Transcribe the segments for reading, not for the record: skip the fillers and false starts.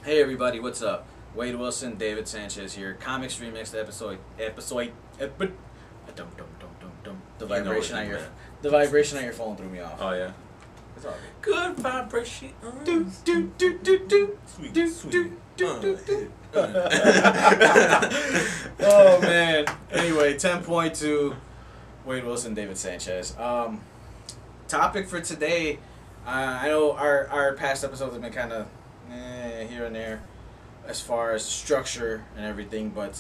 Hey everybody, what's up? Wade Wilson, David Sanchez here. Comics ReMIXed The vibration on your phone threw me off. Oh yeah. It's all Good vibration. good. Oh man. Anyway, 10.2. Wade Wilson, David Sanchez. Topic for today. I know our past episodes have been kind of here and there as far as structure and everything, but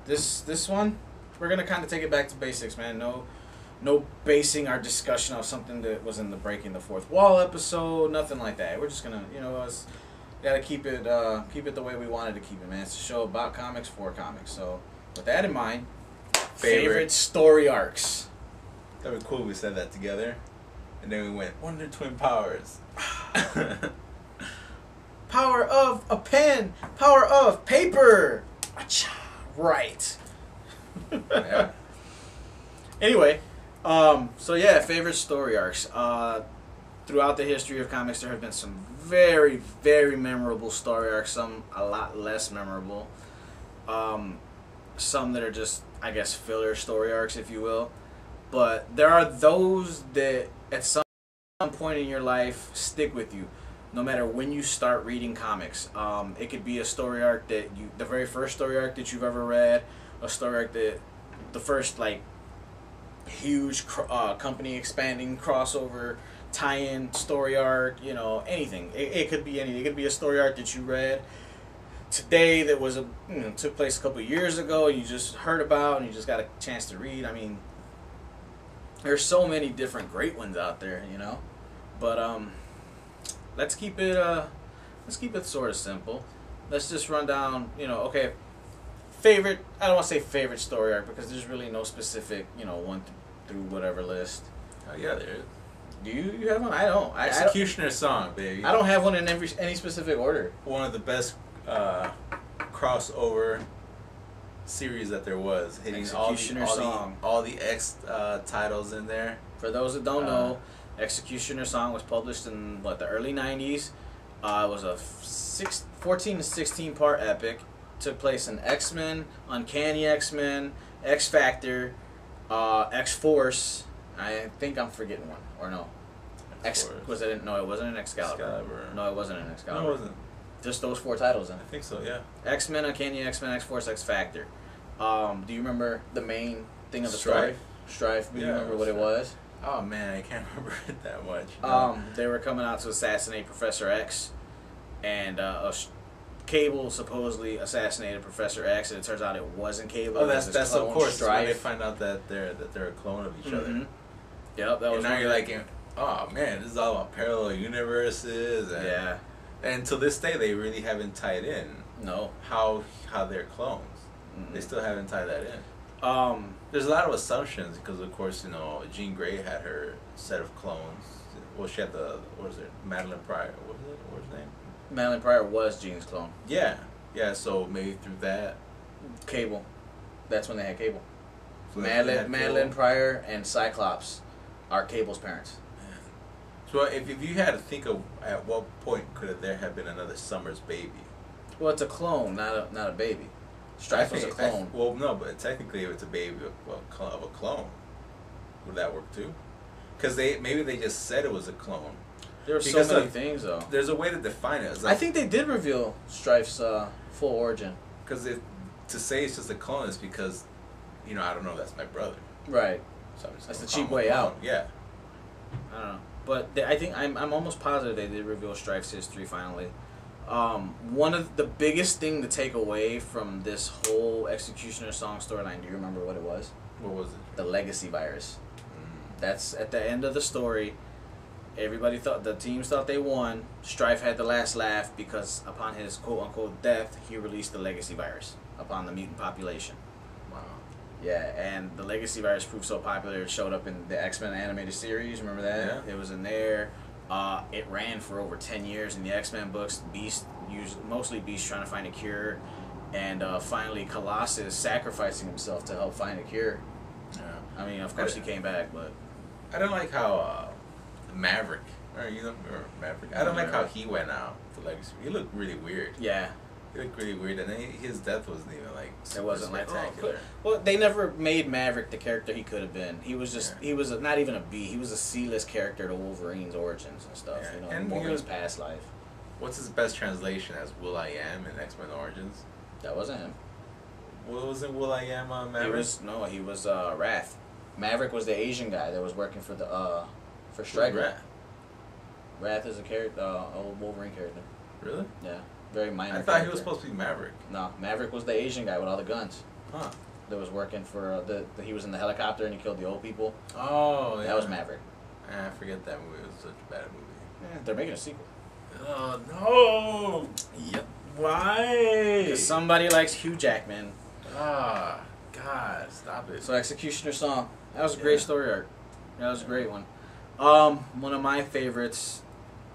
this one we're gonna kind of take it back to basics, man. No basing our discussion of something that was in the Breaking the Fourth Wall episode, nothing like that. We're just gonna, gotta keep it the way we wanted to keep it, man. It's a show about comics for comics. So with that in mind, favorite story arcs. That'd be cool if we said that together. And then we went, Wonder Twin Powers. Power of a pen. Power of paper. Right. Yeah. Anyway, so yeah, favorite story arcs. Throughout the history of comics, there have been some very, very memorable story arcs. Some a lot less memorable. Some that are just, I guess, filler story arcs, if you will. But there are those that at some point in your life stick with you, no matter when you start reading comics. It could be a story arc that the very first story arc that you've ever read, a story arc that the first huge company expanding crossover tie-in story arc, anything. It could be anything. It could be a story arc that you read today that was took place a couple of years ago, you just heard about and you just got a chance to read. I mean, there's so many different great ones out there, But let's keep it sort of simple. Let's just run down, okay. Favorite, I don't want to say favorite story arc because there's really no specific, one through whatever list. Oh yeah, there is. Do you have one? I don't. X-cutioner song, baby. I don't have one in any specific order. One of the best crossover series that there was, hitting all the X titles in there. For those that don't know, X-cutioner song was published in the early 90s. It was a 14 to 16 part epic. Took place in X-Men, Uncanny X-Men, X-Factor, X-Force. I think I'm forgetting one, or no? No, it wasn't an Excalibur. No, it wasn't an Excalibur. No, it wasn't. Just those 4 titles then. I think so, yeah. X-Men, Uncanny X-Men, X-Force, X-Factor. Do you remember the main thing of the story? Strife. Do you remember what it was? Oh man, I can't remember it that much. They were coming out to assassinate Professor X, and Cable supposedly assassinated Professor X, and it turns out it wasn't Cable. Oh, that's of course. Strife. When they find out that they're a clone of each other. Yep, that was. And now you're like, oh man, this is all about parallel universes. And, yeah. And to this day, they really haven't tied in. No. How they're clones. They still haven't tied that in. There's a lot of assumptions because, of course, Jean Grey had her set of clones. Well, she had Madeline Pryor. What was her name? Madeline Pryor was Jean's clone. Yeah. So maybe through that. Cable. That's when they had Cable. So Madeline Pryor and Cyclops are Cable's parents. So if you had to think of at what point could there have been another Summers baby? Well, it's a clone, not a baby. Strife was a clone. Well, no, but technically if it's a baby of a clone, would that work too? Because maybe they just said it was a clone. There were so many things, though. There's a way to define it. I think they did reveal Strife's full origin. Because to say it's just a clone is because, I don't know, that's my brother. Right. So that's the cheap way out. Yeah. I don't know. But I think I'm almost positive they did reveal Strife's history finally. One of the biggest thing to take away from this whole X-cutioner song storyline, do you remember what it was? What was it? The legacy virus. That's at the end of the story. The teams thought they won. Strife had the last laugh because upon his quote-unquote death, he released the legacy virus upon the mutant population. Wow. Yeah, and the legacy virus proved so popular it showed up in the X-Men animated series. Remember that? Yeah. It was in there. It ran for over 10 years in the X-Men books. Mostly Beast trying to find a cure, and finally Colossus sacrificing himself to help find a cure. Yeah. I mean, of course he came back, but I don't like how Maverick Or you know, or Maverick. I don't like how he went out to Legacy. He looked really weird. Yeah. He looked really weird, and then his death wasn't even like it wasn't like spectacular. Well, they never made Maverick the character he could have been. He was just he was not even a B. He was a C-list character to Wolverine's origins and stuff. Yeah. You know, And Wolverine's past life. What's his best translation as Will.I.Am in X-Men Origins? That wasn't him. What wasn't Will.I.Am on Maverick? He was Wrath. Maverick was the Asian guy that was working for the for Stryker. Wrath is a character, old Wolverine character. Really? Yeah, very minor. I thought he was supposed to be Maverick. No, Maverick was the Asian guy with all the guns. Huh? That was working for he was in the helicopter and he killed the old people. Oh, yeah. That was Maverick. I forget that movie. It was such a bad movie. Yeah, they're making a sequel. Oh no! Yep. Why? Because somebody likes Hugh Jackman. Ah, God, stop it. So X-cutioner song. That was a great story arc. That was a great one. One of my favorites.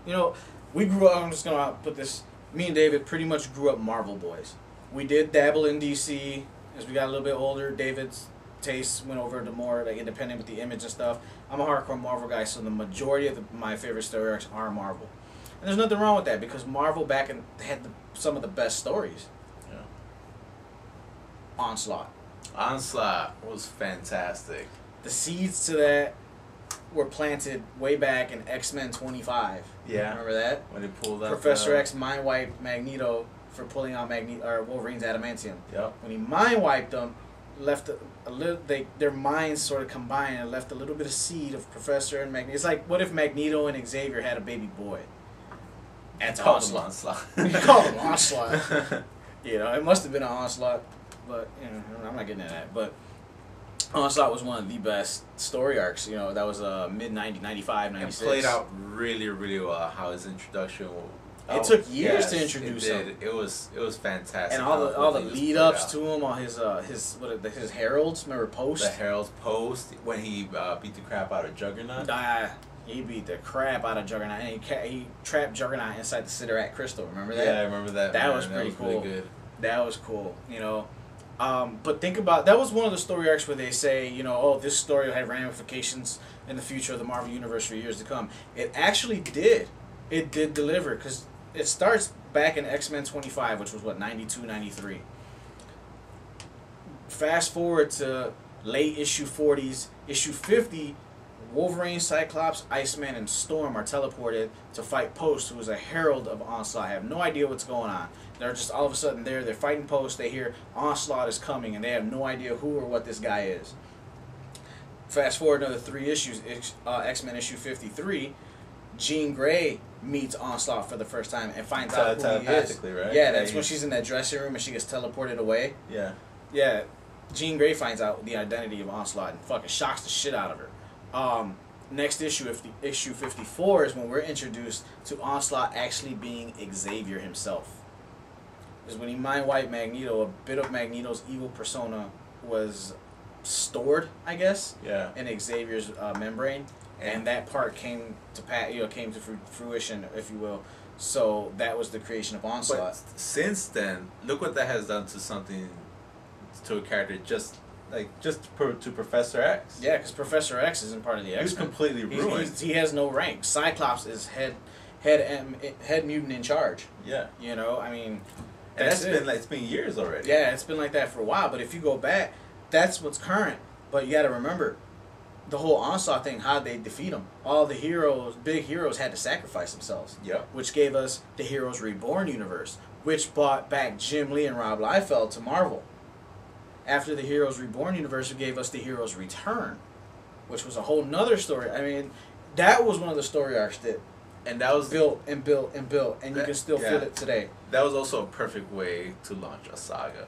You know, we grew up. I'm just gonna put this. Me and David pretty much grew up Marvel boys. We did dabble in DC as we got a little bit older. David's tastes went over to more like independent with the Image and stuff. I'm a hardcore Marvel guy, so the majority of my favorite story arcs are Marvel. And there's nothing wrong with that because Marvel back in had some of the best stories. Yeah. Onslaught. Onslaught was fantastic. The seeds to that were planted way back in X-Men 25. Yeah. Remember that? When they pulled out Professor X mind wiped Magneto for pulling out Wolverine's adamantium. Yep. When he mind wiped them, left a little. Their minds sort of combined and left a little bit of seed of Professor and Magneto. It's like what if Magneto and Xavier had a baby boy? That's Onslaught. You call him Onslaught. You know, it must have been an Onslaught, but you know, I'm not getting into that. But Onslaught was one of the best story arcs. You know, that was mid-90s, 95, 96. It played out really, really well. How his introduction. It took years to introduce him. It was fantastic. And all the lead ups to him, all his heralds. Remember Post? The heralds Post when he beat the crap out of Juggernaut. He beat the crap out of Juggernaut, and he trapped Juggernaut inside the Storyarc crystal. Remember that? Yeah, I remember that. That was pretty cool. Really good. That was cool. You know. But think about that was one of the story arcs where they say, you know, oh, this story will have ramifications in the future of the Marvel Universe for years to come. It actually did. It did deliver because it starts back in X-Men 25, which was what, 92, 93. Fast forward to late issue 40s, issue 50. Wolverine, Cyclops, Iceman, and Storm are teleported to fight Post, who is a herald of Onslaught. I have no idea what's going on. They're just all of a sudden there. They're fighting Post. They hear Onslaught is coming, and they have no idea who or what this guy is. Fast forward another 3 issues. X-Men issue 53. Jean Grey meets Onslaught for the first time and finds out who he is. Right? Yeah, that's when she's in that dressing room and she gets teleported away. Yeah. Yeah. Jean Grey finds out the identity of Onslaught and fucking shocks the shit out of her. Next issue, issue 54, is when we're introduced to Onslaught actually being Xavier himself. Is when he mind wiped Magneto, a bit of Magneto's evil persona was stored, I guess, in Xavier's membrane, and that part came to fruition, if you will. So that was the creation of Onslaught. But since then, look what that has done to a character to Professor X. Yeah, because Professor X isn't part of the X-Men. He's completely ruined. He has no rank. Cyclops is head mutant in charge. Yeah. You know, I mean, and it's been years already. Yeah, it's been like that for a while. But if you go back, that's what's current. But you got to remember, the whole Onslaught thing. How'd they defeat him? All the heroes, big heroes, had to sacrifice themselves. Yep. Which gave us the Heroes Reborn universe, which brought back Jim Lee and Rob Liefeld to Marvel. After the Heroes Reborn universe, it gave us the Heroes Return, which was a whole nother story. I mean, that was one of the story arcs that was built and built and built, and you can still feel it today. That was also a perfect way to launch a saga.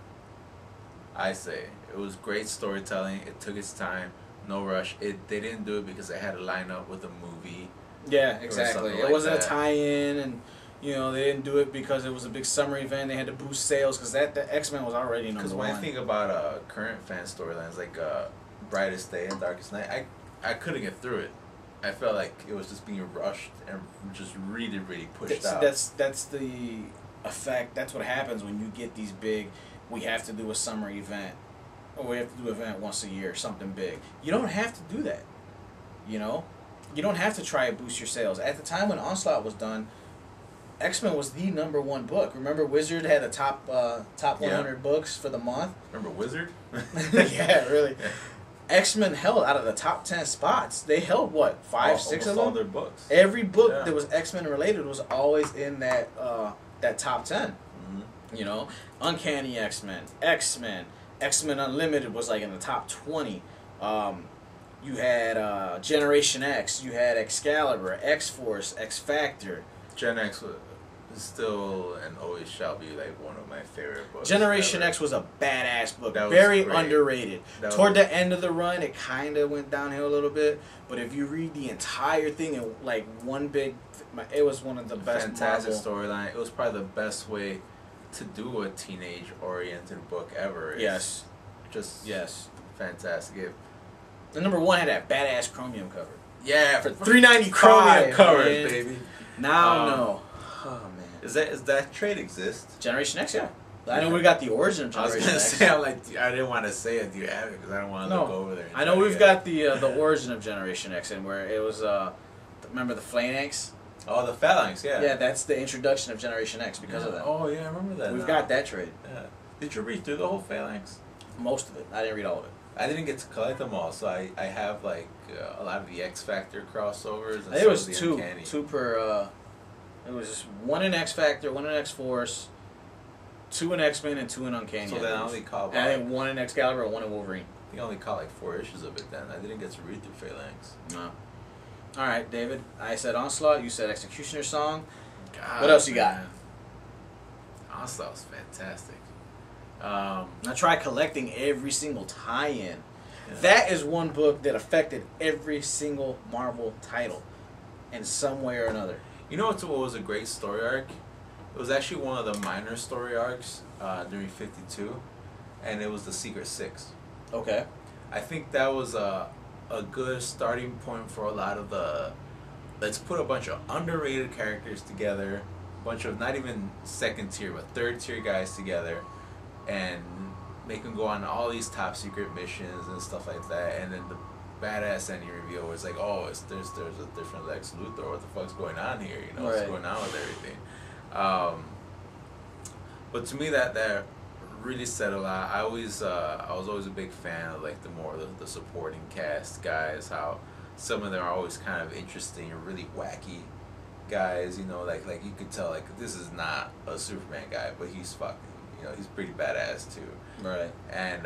I say it was great storytelling. It took its time, no rush. They didn't do it because it had to line up with a movie. Yeah, exactly. It wasn't a tie-in, and you know, they didn't do it because it was a big summer event. They had to boost sales because the X-Men was already number one. Because when I think about current fan storylines like Brightest Day and Darkest Night, I couldn't get through it. I felt like it was just being rushed and just really, really pushed out. That's the effect. That's what happens when you get these big. We have to do a summer event, or we have to do an event once a year, something big. You don't have to do that. You know. you don't have to try to boost your sales. At the time when Onslaught was done, X-Men was the #1 book. Remember Wizard had the top 100 books for the month? Remember Wizard? Yeah, really. Yeah. X-Men held out of the top 10 spots. They held what, 5, 6 of them? All their books. Every book that was X-Men related was always in that top 10. Mm-hmm. You know, Uncanny X-Men, X-Men Unlimited was like in the top 20. You had Generation X, you had Excalibur, X-Force, X-Factor. Gen X is still and always shall be like one of my favorite books. Generation X was a badass book. Very underrated. Toward the end of the run, it kind of went downhill a little bit. But if you read the entire thing in like one big... It was one of the best fantastic storyline. It was probably the best way to do a teenage-oriented book ever. It's just fantastic. The #1 had that badass chromium cover. Yeah, for $3.95 chromium covers, baby. Now no. Oh man. Is that trade exist? Generation X, yeah. I know we got the origin of Generation X. I was gonna say, I didn't want to say it. Do you have it? Because I don't want to look over there. I know we've got the origin of Generation X, and where it was remember the Phalanx? Oh, the Phalanx, yeah. Yeah, that's the introduction of Generation X because of that. Oh yeah, I remember that. We've got that trade. Yeah. Did you read through the whole Phalanx? Most of it. I didn't read all of it. I didn't get to collect them all, so I have like a lot of the X-Factor crossovers. And it was two per. It was just one in X-Factor, one in X-Force, 2 in X-Men, and 2 in Uncanny. So then I only caught. And I think 1 in Excalibur and 1 in Wolverine. I think I only caught like 4 issues of it then. I didn't get to read through Phalanx. No. All right, David. I said Onslaught. You said X-Cutioner song. God, what else you got? Onslaught was fantastic. Now try collecting every single tie-in. Yeah. That is one book that affected every single Marvel title in some way or another. You know what was a great story arc? It was actually one of the minor story arcs during 52, and it was the Secret Six. Okay. I think that was a good starting point for a lot of the, let's put a bunch of underrated characters together, a bunch of not even second tier but third tier guys together, and make them go on all these top secret missions and stuff like that. And then the badass ending reveal was like, oh, there's a different Lex Luthor. What the fuck's going on here? You know, what's going on with everything? But to me, that really said a lot. I was always a big fan of like the supporting cast guys. How some of them are always kind of interesting and really wacky guys. You know, like you could tell like this is not a Superman guy, but he's fucking. You know, he's pretty badass too. Right. And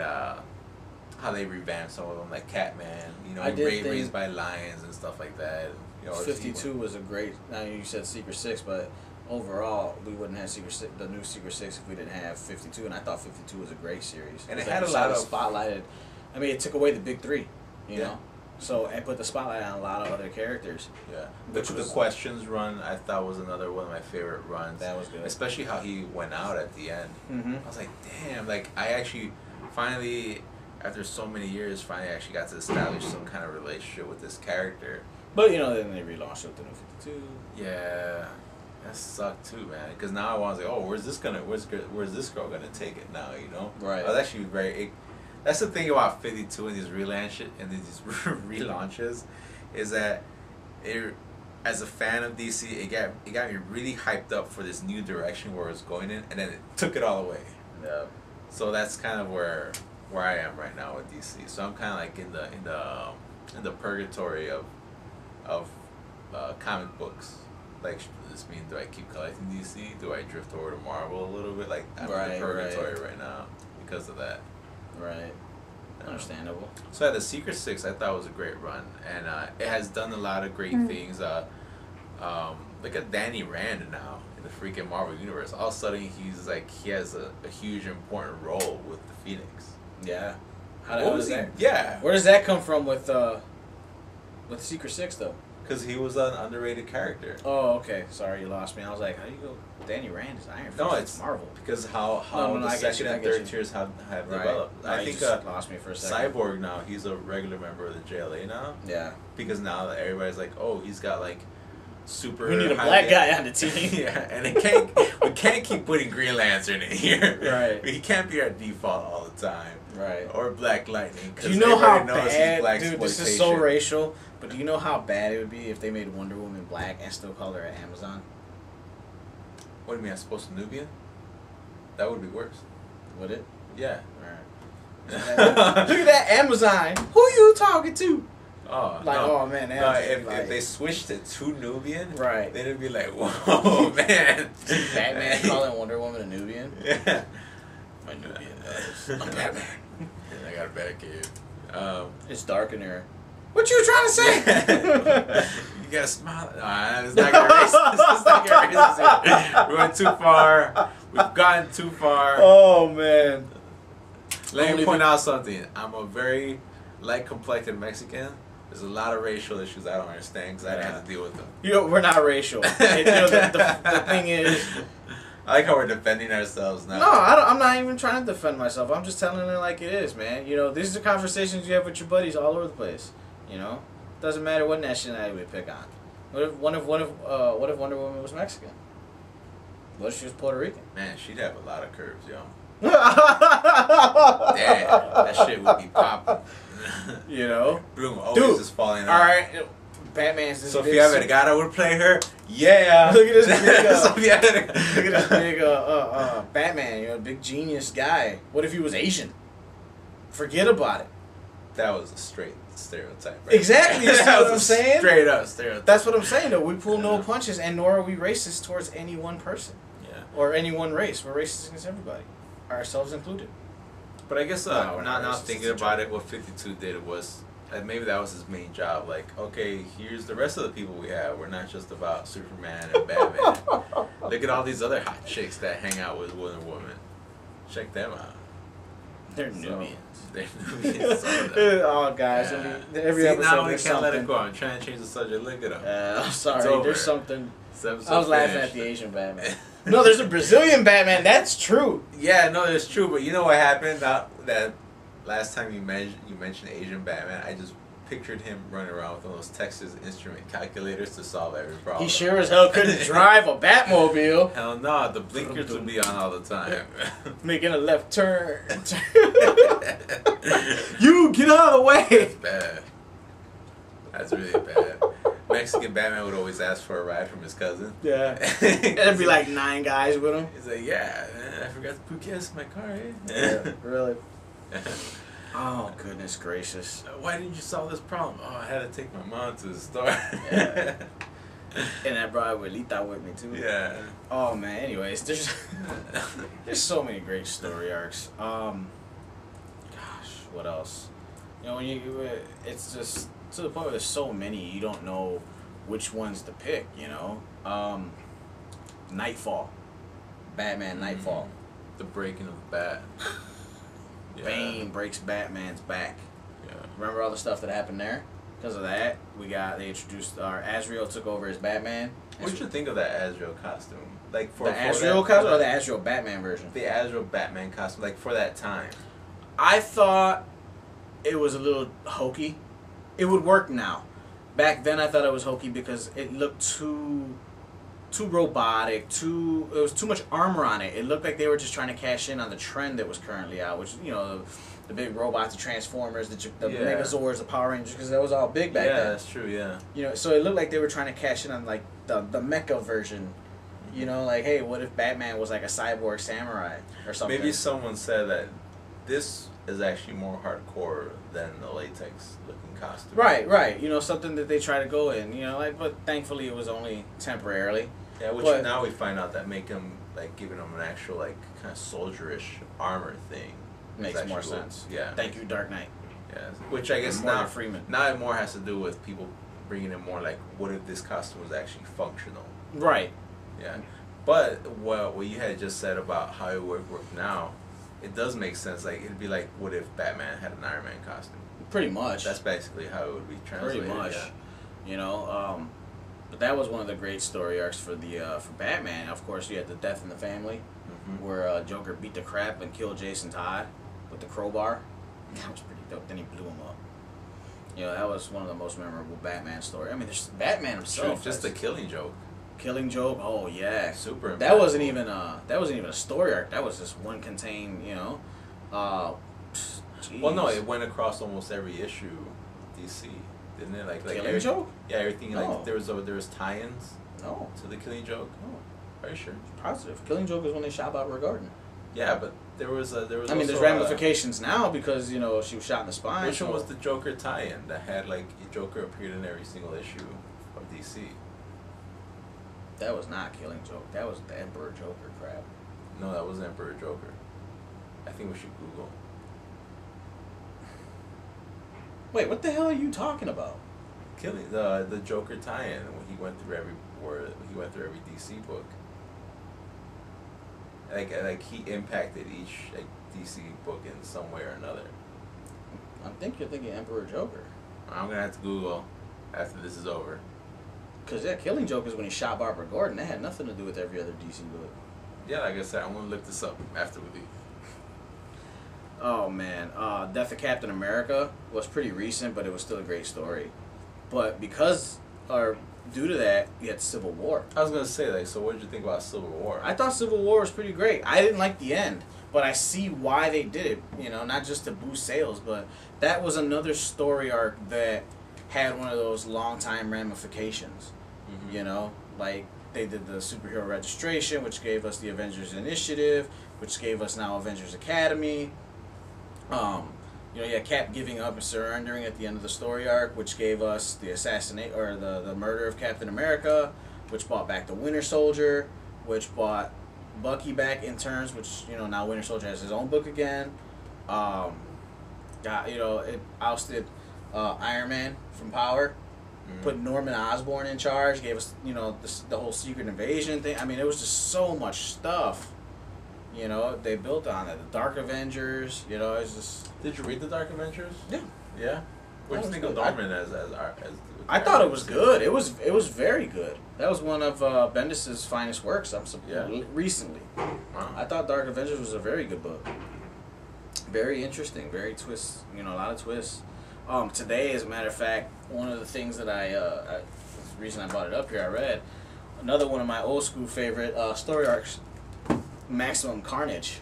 how they revamped some of them, like Catman. You know, raised by lions and stuff like that. And, you know, 52 was a great. Now you said Secret Six, but overall we wouldn't have the new Secret Six if we didn't have 52. And I thought 52 was a great series. And it had a lot of spotlighted. I mean, it took away the big three. You know. So and put the spotlight on a lot of other characters. Yeah, the Questions run I thought was another one of my favorite runs. That was good, especially how he went out at the end. Mm-hmm. I was like, damn! Like I actually finally, after so many years, finally actually got to establish some kind of relationship with this character. But you know, then they relaunched with the new 52. Yeah, that sucked too, man. Because now I was like, oh, where's this girl gonna take it now? You know? Right. I was actually that's the thing about 52 and these relaunches, is that as a fan of DC, it got me really hyped up for this new direction where it's going in, and then it took it all away. Yeah. So that's kind of where I am right now with DC. So I'm kind of like in the purgatory of comic books. Like, does this mean do I keep collecting DC? Do I drift over to Marvel a little bit? Like I'm in the purgatory right now because of that. Right. Understandable. So yeah, the Secret Six I thought was a great run, and it has done a lot of great things. Look at Danny Rand now in the freaking Marvel universe. All of a sudden he has a huge important role with the Phoenix. Yeah. How was that? Yeah. Where does that come from with Secret Six though? Because he was an underrated character. Oh, okay. Sorry, you lost me. I was like, how do you go? Danny Rand is Iron Fist. No, it's Marvel. Because how the second and third tiers have developed. I think just lost me for a second. Cyborg now, he's a regular member of the JLA now. Yeah. Because now that everybody's like, oh, he's got like super. We need a black guy on the team. Yeah, and we can't keep putting Green Lantern in here. Right. He can't be our default all the time. Right. Or Black Lightning. Do you know how bad, dude? This is so racial. But do you know how bad it would be if they made Wonder Woman black and still called her an Amazon? What do you mean? I'm supposed to Nubian? That would be worse. Would it? Yeah. Look at that Amazon. Who you talking to? Oh, like, no. oh man, if they switched it to Nubian, right? Then it'd be like, whoa, man. Batman calling Wonder Woman a Nubian. Yeah. My Nubian knows. I'm Batman. And I got a bad cave. It's dark in there. What you trying to say? You gotta smile. It's not gonna racist. It's not gonna racist. We went too far. We've gotten too far. Oh man. Let me point out something. I'm a very light complected Mexican. There's a lot of racial issues I don't understand because I didn't have to deal with them. You know, we're not racial. And, you know, the thing is, I like how we're defending ourselves now. No, I'm not even trying to defend myself. I'm just telling it like it is, man. You know, these are conversations you have with your buddies all over the place. You know, doesn't matter what nationality we pick on. What if Wonder Woman was Mexican? What if she was Puerto Rican? Man, she'd have a lot of curves, yo. Damn, that shit would be popping. You know, Bloom always is falling out. All right, Batman's this Sofia Vergara would play her. Yeah. Look at this big. Look at this big Batman. You know, big genius guy. What if he was Asian? Forget about it. That was a straight stereotype. Right? Exactly. That's what I'm saying. Straight up stereotype. That's what I'm saying. Though we pull no punches, and nor are we racist towards any one person. Yeah. Or any one race. We're racist against everybody, ourselves included. But I guess not thinking about it, what 52 did was maybe that was his main job. Like, okay, here's the rest of the people we have. We're not just about Superman and Batman. Look at all these other hot chicks that hang out with Wonder Woman. Check them out. They're Nubians. They're Nubians. Oh, guys. Yeah. Every episode now we can't let it go. I'm trying to change the subject. Look at them. I'm sorry. There's something. I was laughing at the Asian Batman. No, there's a Brazilian Batman. That's true. Yeah, no, it's true. But you know what happened? That last time you mentioned Asian Batman, I just pictured him running around with one of those Texas Instrument calculators to solve every problem. He sure as hell couldn't drive a Batmobile. Hell no, the blinkers would be on all the time. Making a left turn. You get out of the way. That's bad. That's really bad. Mexican Batman would always ask for a ride from his cousin. Yeah. There'd be like 9 guys with him. He's like, yeah, I forgot to put gas in my car, eh? Yeah, really. Oh, goodness gracious. Why didn't you solve this problem? Oh, I had to take my mom to the store. Yeah. And I brought Abuelita with me, too. Yeah. Oh, man. Anyways, there's so many great story arcs. Gosh, what else? You know, when it's just to the point where there's so many, you don't know which ones to pick, you know? Nightfall. Batman Nightfall. The breaking of the bat. Yeah. Bane breaks Batman's back. Yeah. Remember all the stuff that happened there? Because of that, they introduced Azrael took over as Batman. What did you think of that Azrael costume? Like for the Azrael costume or the Azrael Batman version? The Azrael Batman costume, like for that time. I thought it was a little hokey. It would work now. Back then, I thought it was hokey because it looked too robotic. It was too much armor on it. It looked like they were just trying to cash in on the trend that was currently out, which you know, the big robots, the Transformers, the Megazords, the Power Rangers, because that was all big back then. Yeah, that's true. Yeah. You know, so it looked like they were trying to cash in on like the mecha version. You know, like, hey, what if Batman was like a cyborg samurai or something? Maybe someone said that this is actually more hardcore than the latex looking costume. Right. You know, something that they try to go in. You know, like, but thankfully it was only temporarily. Yeah, which now we find out that make him like giving him an actual like kind of soldierish armor thing makes more sense. Yeah. Thank you, Dark Knight. Yeah, which I guess now Freeman. Now it more has to do with people bringing in more like, what if this costume was actually functional? Right. Yeah, but what you had just said about how it would work now, it does make sense. Like it'd be like, what if Batman had an Iron Man costume? Pretty much. That's basically how it would be translated. Pretty much. Yeah. You know, but that was one of the great story arcs for for Batman. Of course, you had the Death in the Family, where Joker beat the crap and killed Jason Todd with the crowbar. That was pretty dope. Then he blew him up. You know, that was one of the most memorable Batman stories. I mean, there's Batman himself. Just the Killing Joke. Killing Joke. Oh yeah. Super. That wasn't even a story arc. That was just one contained. You know. Well, no, it went across almost every issue. DC, didn't it? Like Killing Joke. Yeah, everything. No. Like there was tie-ins. No. To the Killing Joke. No. Are you sure? Positive. Killing Joke is when they shot Barbara Gordon. Yeah, but there was. I mean, also, there's ramifications now because you know she was shot in the spine. Which one was the Joker tie-in that had like Joker appeared in every single issue of DC? That was not Killing Joke. That was the Emperor Joker crap. No, that was Emperor Joker. I think we should Google. Wait, what the hell are you talking about? Killing the Joker tie-in when he went through every DC book. Like he impacted each like DC book in some way or another. I think you're thinking Emperor Joker. I'm gonna have to Google after this is over. Cause yeah, Killing Joke is when he shot Barbara Gordon. That had nothing to do with every other DC book. Yeah, like I said, I'm gonna look this up after we leave. Oh man, Death of Captain America was pretty recent, but it was still a great story. But due to that, you had Civil War. I was gonna say, like, so what did you think about Civil War? I thought Civil War was pretty great. I didn't like the end, but I see why they did it. You know, not just to boost sales, but that was another story arc that had one of those long time ramifications. Mm-hmm. You know, like they did the superhero registration, which gave us the Avengers Initiative, which gave us now Avengers Academy. You know, you had Cap giving up and surrendering at the end of the story arc, which gave us the the murder of Captain America, which brought back the Winter Soldier, which brought Bucky back in turns, which, you know, now Winter Soldier has his own book again. It ousted Iron Man from power, put Norman Osborn in charge, gave us, you know, the whole Secret Invasion thing. I mean, it was just so much stuff. You know, they built on it. The Dark Avengers, you know, it's just... Did you read the Dark Avengers? Yeah. Yeah? What do you think of Norman as I thought it was good. It was very good. That was one of Bendis' finest works recently. Wow. I thought Dark Avengers was a very good book. Very interesting, very twists, you know, a lot of twists. Today, as a matter of fact, one of the things that the reason I brought it up here, I read another one of my old school favorite story arcs, Maximum Carnage.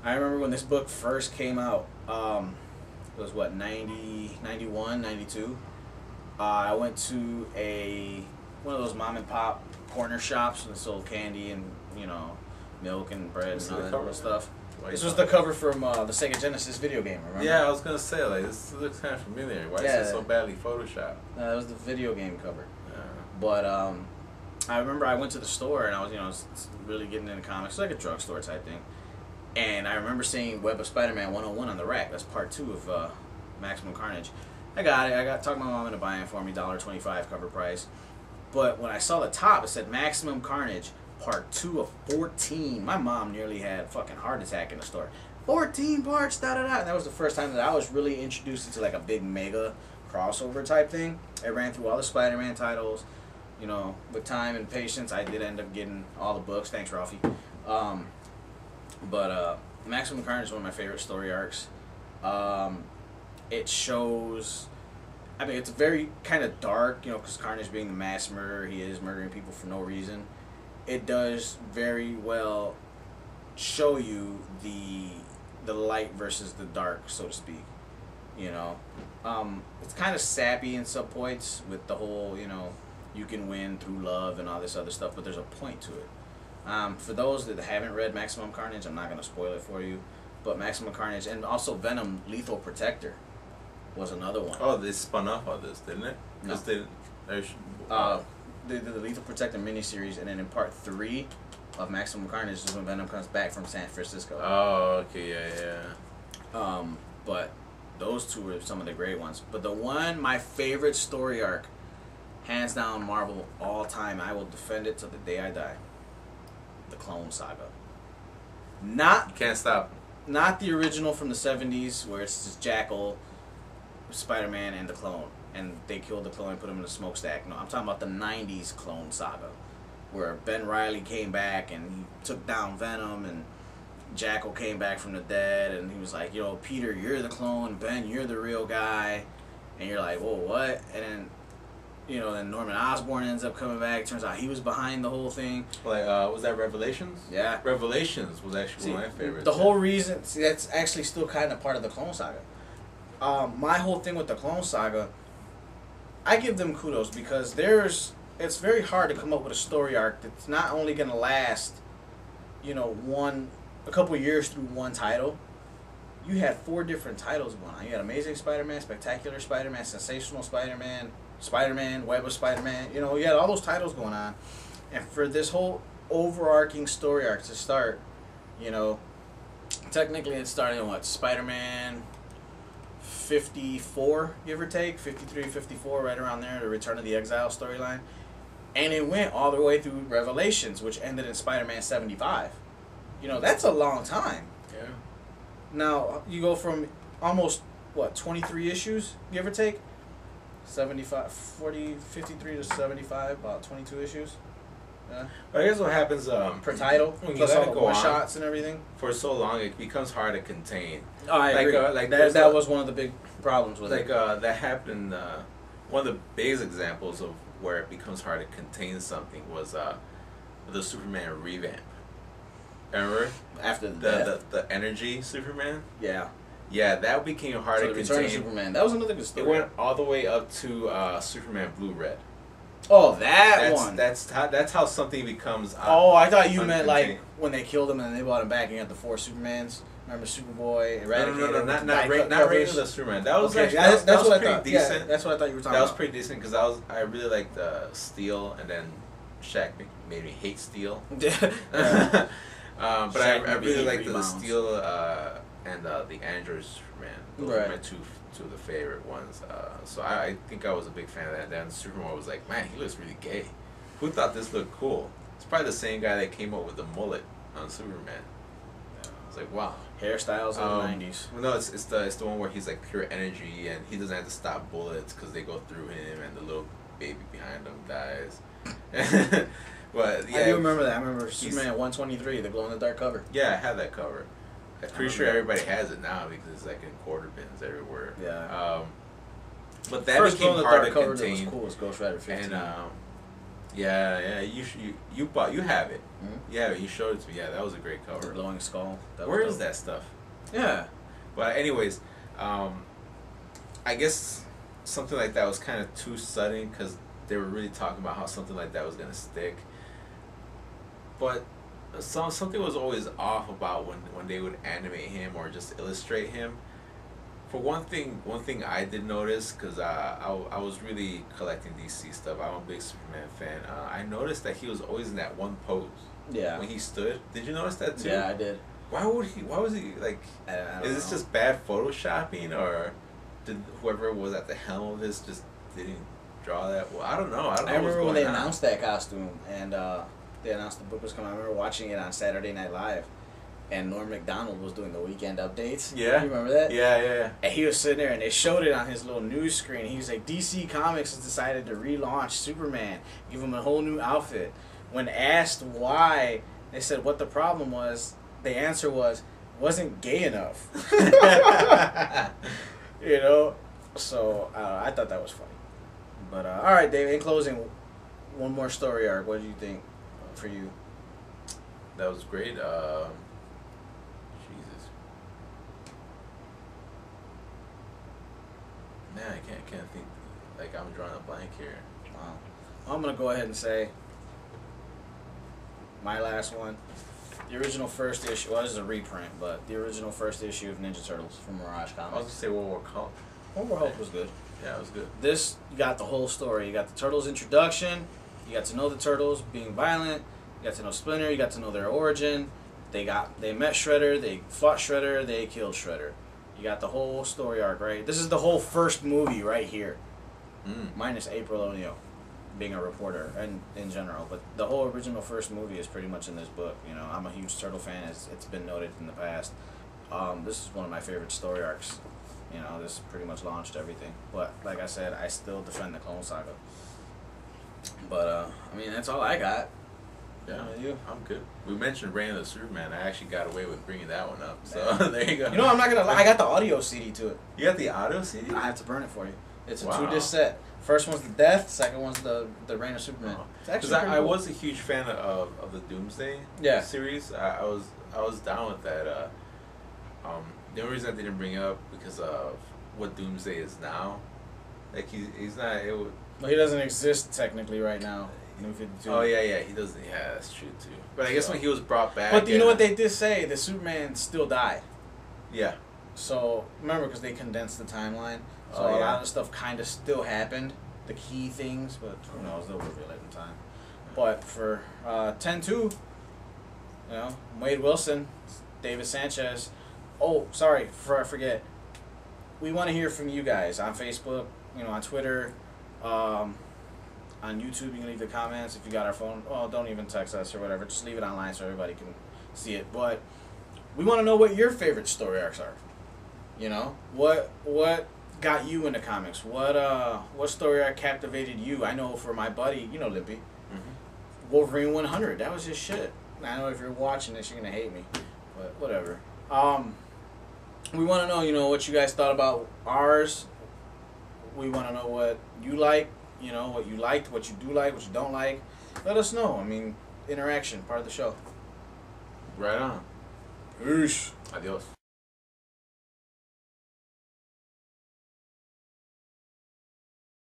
I remember when this book first came out, it was what, 90, 91, 92? I went to one of those mom and pop corner shops that sold candy and, you know, milk and bread and all that other stuff. This was the cover from the Sega Genesis video game, remember? Yeah, I was going to say, like, this looks kind of familiar. Why is it so badly photoshopped? That was the video game cover. Yeah. But I remember I went to the store and I was, you know, really getting into comics, like a drugstore type thing. And I remember seeing Web of Spider-Man 101 on the rack. That's part 2 of Maximum Carnage. I got it. I talked my mom into buying it for me, $1.25 cover price. But when I saw the top, it said Maximum Carnage, part 2 of 14. My mom nearly had a fucking heart attack in the store. 14 parts, da-da-da. And that was the first time that I was really introduced into like a big mega crossover type thing. I ran through all the Spider-Man titles. You know, with time and patience, I did end up getting all the books. Thanks, Ralphie. But Maximum Carnage is one of my favorite story arcs. It shows... I mean, it's very kind of dark, you know, because Carnage being the mass murderer, he is murdering people for no reason. It does very well show you the light versus the dark, so to speak. You know, it's kind of sappy in some points with the whole, you know, you can win through love and all this other stuff, but there's a point to it. For those that haven't read Maximum Carnage, I'm not going to spoil it for you, but Maximum Carnage, and also Venom Lethal Protector was another one. Oh, they spun off on this, didn't it? No. They did the Lethal Protector miniseries, and then in part 3 of Maximum Carnage is when Venom comes back from San Francisco. Oh, okay, yeah. But those two are some of the great ones. But my favorite story arc, hands down Marvel all time, I will defend it till the day I die. The Clone Saga. You can't stop. Not the original from the 70s where it's just Jackal, Spider-Man, and the Clone. And they killed the Clone and put him in a smokestack. No, I'm talking about the 90s Clone Saga, where Ben Reilly came back and he took down Venom, and Jackal came back from the dead, and he was like, you know, Peter, you're the clone, Ben, you're the real guy. and you're like, whoa, what? And then, then Norman Osborn ends up coming back. Turns out he was behind the whole thing. Like, was that Revelations? Yeah. Revelations was actually one of my favorites. The whole reason, that's actually still kind of part of the Clone Saga. My whole thing with the Clone Saga, I give them kudos because it's very hard to come up with a story arc that's not only going to last, a couple years through one title. You had 4 different titles going on. You had Amazing Spider-Man, Spectacular Spider-Man, Sensational Spider-Man, Spider-Man, Web of Spider-Man. You had all those titles going on. And for this whole overarching story arc to start, technically it started in Spider-Man 54, give or take, 53, 54, right around there, the Return of the Exile storyline. And it went all the way through Revelations, which ended in Spider-Man 75. That's a long time. Yeah. Now, you go from almost, 23 issues, give or take? 53 to 75, about 22 issues. Yeah. But I guess what happens per title, when plus you let all it the go one-shots and everything. For so long, it becomes hard to contain. Oh, I agree. That was one of the big problems with it. That happened, one of the biggest examples of where it becomes hard to contain something was the Superman revamp. Remember? After the energy Superman? Yeah. Yeah, that became hard to contain. Return of Superman. That was another good story. It went all the way up to Superman Blue Red. Oh, that's one. That's how something becomes. I thought you meant like when they killed him and then they brought him back and you had the 4 Supermans. Remember Superboy, Eradicator? No, not regular Superman. That was actually that's what I pretty thought. decent. Yeah, that's what I thought you were talking about. That was about. pretty decent because I really liked Steel, and then Shaq made me hate Steel. Yeah. But I really liked the Steel and the Android Superman. Those were my two of the favorite ones. So I think I was a big fan of that. Then Superman was like, man, he looks really gay. Who thought this looked cool? It's probably the same guy that came up with the mullet on Superman. Yeah. It's like, wow. Hairstyles in the 90s. Well, no, it's the one where he's like pure energy and he doesn't have to stop bullets because they go through him and the little baby behind him dies. But yeah, I do remember that. I remember Superman 123, the glow-in-the-dark cover. Yeah, I have that cover. I'm pretty sure everybody has it now because it's like in quarter bins everywhere. Yeah. But that became hard to contain. That was cool was Ghost Rider 15. And you have it. Mm-hmm. You have it. You showed it to me. Yeah, that was a great cover. The glowing skull. Where is that stuff? Yeah. But anyways, I guess something like that was kind of too sudden because they were really talking about how something like that was gonna stick. But something was always off about when they would animate him or just illustrate him. For one thing I did notice, because I was really collecting DC stuff. I'm a big Superman fan. I noticed that he was always in that one pose. Yeah. When he stood. Did you notice that too? Yeah, I did. Why was he like? Is this just bad photoshopping, or did whoever was at the helm of this just didn't draw that? Well, I don't know. I remember when they announced that costume and they announced the book was coming. I remember watching it on Saturday Night Live, and Norm Macdonald was doing the weekend updates. Yeah. You remember that? Yeah. And he was sitting there, and they showed it on his little news screen. He was like, DC Comics has decided to relaunch Superman, give him a whole new outfit. When asked why, they said what the problem was. The answer wasn't gay enough. So I thought that was funny. But all right, Dave. In closing, one more story arc. What do you think for you? That was great. Jesus. Man, I can't think. Like, I'm drawing a blank here. Wow. I'm gonna go ahead and say my last one. The original first issue. Well, this is a reprint, but the original first issue of Ninja Turtles from Mirage Comics. I was gonna say World War Hulk. World War Hulk was good. Yeah, it was good. This, you got the whole story. You got the Turtles' introduction. You got to know the Turtles being violent. You got to know Splinter. You got to know their origin. They met Shredder. They fought Shredder. They killed Shredder. You got the whole story arc, right? This is the whole first movie right here. Minus April O'Neil being a reporter and in general. But the whole original first movie is pretty much in this book. I'm a huge Turtle fan, as it's been noted in the past. This is one of my favorite story arcs. This pretty much launched everything. But like I said, I still defend the Clone Saga. But that's all I got. Yeah, I'm good. We mentioned Reign of the Superman. I actually got away with bringing that one up. So there you go. I'm not gonna lie. I got the audio CD to it. You got the audio CD? I have to burn it for you. It's a 2-disc set. First one's the Death. Second one's the Reign of Superman. Because I was a huge fan of the Doomsday series. I was down with that. The only reason I didn't bring it up because of what Doomsday is now. Like he's not. Well, he doesn't exist technically right now. Oh yeah, he doesn't. Yeah, that's true too. But I guess when he was brought back. But you know what they did say? The Superman still died. Yeah. So remember, because they condensed the timeline, so a lot of the stuff kind of still happened, the key things, but who knows? They'll reveal it in time. But for 10-2, you know, Wade Wilson, David Sanchez. Oh, sorry, before I forget, we want to hear from you guys on Facebook, you know, on Twitter, on YouTube. You can leave the comments if you got our phone. Oh, don't even text us or whatever. Just leave it online so everybody can see it. But we want to know what your favorite story arcs are. You know, what got you into comics? What story arc captivated you? I know for my buddy, you know, Lippy, Wolverine 100. That was his shit. I know if you're watching this, you're gonna hate me, but whatever. We want to know, you know, what you guys thought about ours. We want to know what you like, you know, what you liked, what you do like, what you don't like. Let us know. I mean, interaction, part of the show. Right on. Peace. Adios.